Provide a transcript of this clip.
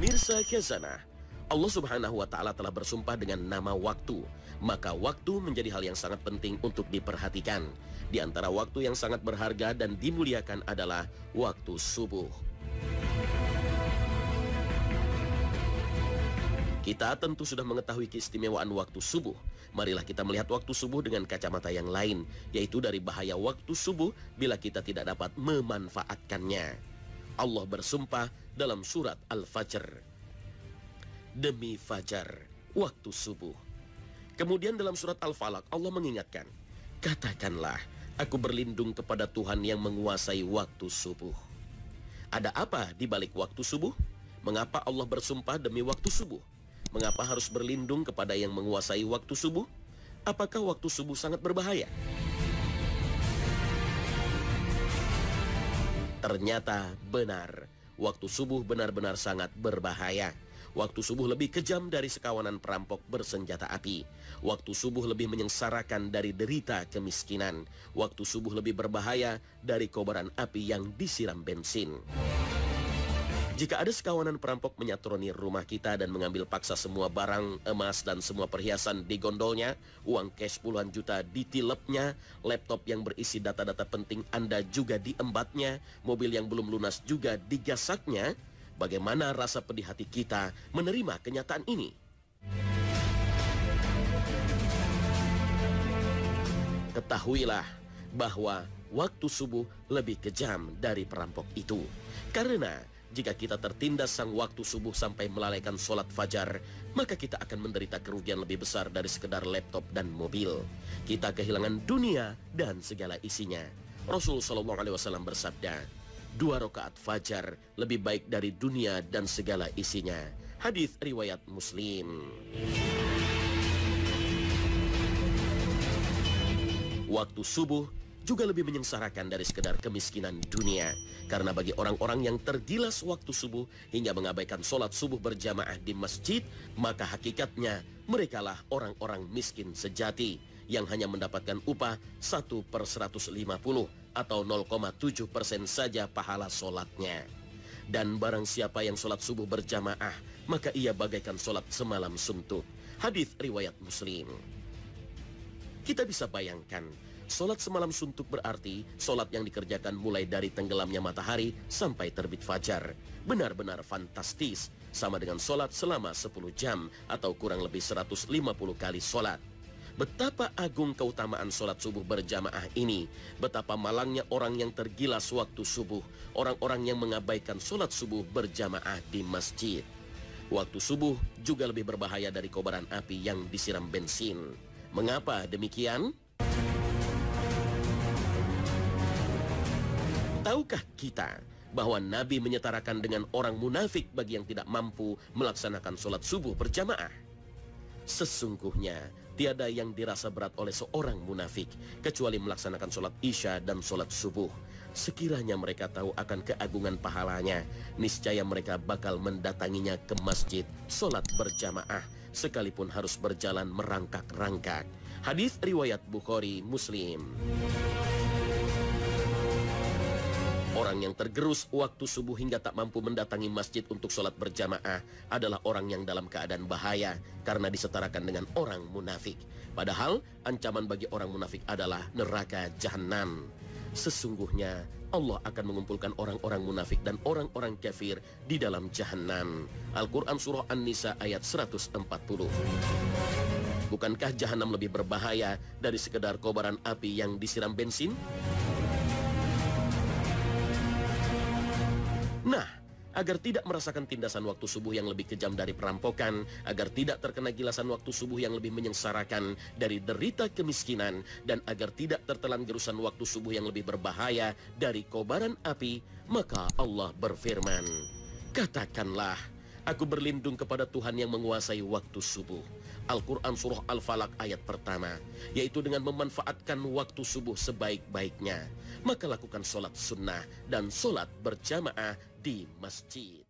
Pemirsa Khazanah, Allah Subhanahu wa Ta'ala telah bersumpah dengan nama waktu. Maka waktu menjadi hal yang sangat penting untuk diperhatikan. Di antara waktu yang sangat berharga dan dimuliakan adalah waktu subuh. Kita tentu sudah mengetahui keistimewaan waktu subuh. Marilah kita melihat waktu subuh dengan kacamata yang lain, yaitu dari bahaya waktu subuh bila kita tidak dapat memanfaatkannya. Allah bersumpah dalam surat Al-Fajr, demi fajar, waktu subuh. Kemudian dalam surat Al-Falaq Allah mengingatkan, katakanlah, aku berlindung kepada Tuhan yang menguasai waktu subuh. Ada apa di balik waktu subuh? Mengapa Allah bersumpah demi waktu subuh? Mengapa harus berlindung kepada yang menguasai waktu subuh? Apakah waktu subuh sangat berbahaya? Ternyata benar, waktu subuh benar-benar sangat berbahaya. Waktu subuh lebih kejam dari sekawanan perampok bersenjata api. Waktu subuh lebih menyengsarakan dari derita kemiskinan. Waktu subuh lebih berbahaya dari kobaran api yang disiram bensin. Jika ada sekawanan perampok menyatroni rumah kita dan mengambil paksa semua barang, emas dan semua perhiasan di gondolnya, uang cash puluhan juta ditilepnya, laptop yang berisi data-data penting Anda juga diembatnya, mobil yang belum lunas juga digasaknya, bagaimana rasa pedih hati kita menerima kenyataan ini? Ketahuilah bahwa waktu subuh lebih kejam dari perampok itu. Karena jika kita tertindas sang waktu subuh sampai melalaikan sholat fajar, maka kita akan menderita kerugian lebih besar dari sekedar laptop dan mobil. Kita kehilangan dunia dan segala isinya. Rasul SAW bersabda, 2 rakaat fajar lebih baik dari dunia dan segala isinya. Hadis riwayat Muslim. Waktu subuh juga lebih menyengsarakan dari sekedar kemiskinan dunia. Karena bagi orang-orang yang tergilas waktu subuh hingga mengabaikan sholat subuh berjamaah di masjid, maka hakikatnya merekalah orang-orang miskin sejati yang hanya mendapatkan upah 1/150 atau 0,7% saja pahala sholatnya. Dan barang siapa yang sholat subuh berjamaah, maka ia bagaikan sholat semalam suntuk. Hadis riwayat Muslim. Kita bisa bayangkan, sholat semalam suntuk berarti sholat yang dikerjakan mulai dari tenggelamnya matahari sampai terbit fajar. Benar-benar fantastis, sama dengan sholat selama 10 jam atau kurang lebih 150 kali sholat. Betapa agung keutamaan sholat subuh berjamaah ini. Betapa malangnya orang yang tergilas waktu subuh, orang-orang yang mengabaikan sholat subuh berjamaah di masjid. Waktu subuh juga lebih berbahaya dari kobaran api yang disiram bensin. Mengapa demikian? Tahukah kita bahwa Nabi menyetarakan dengan orang munafik bagi yang tidak mampu melaksanakan sholat subuh berjamaah? Sesungguhnya tiada yang dirasa berat oleh seorang munafik kecuali melaksanakan sholat isya dan sholat subuh. Sekiranya mereka tahu akan keagungan pahalanya, niscaya mereka bakal mendatanginya ke masjid sholat berjamaah sekalipun harus berjalan merangkak-rangkak. Hadis riwayat Bukhari Muslim. Orang yang tergerus waktu subuh hingga tak mampu mendatangi masjid untuk sholat berjamaah adalah orang yang dalam keadaan bahaya karena disetarakan dengan orang munafik. Padahal ancaman bagi orang munafik adalah neraka jahanam. Sesungguhnya Allah akan mengumpulkan orang-orang munafik dan orang-orang kafir di dalam jahanam. Al-Quran Surah An-Nisa ayat 140. Bukankah jahanam lebih berbahaya dari sekedar kobaran api yang disiram bensin? Nah, agar tidak merasakan tindasan waktu subuh yang lebih kejam dari perampokan, agar tidak terkena gilasan waktu subuh yang lebih menyengsarakan dari derita kemiskinan, dan agar tidak tertelan gerusan waktu subuh yang lebih berbahaya dari kobaran api, maka Allah berfirman, katakanlah, aku berlindung kepada Tuhan yang menguasai waktu subuh. Al-Quran Surah Al-Falaq ayat pertama, yaitu dengan memanfaatkan waktu subuh sebaik-baiknya. Maka lakukan sholat sunnah dan sholat berjamaah di masjid.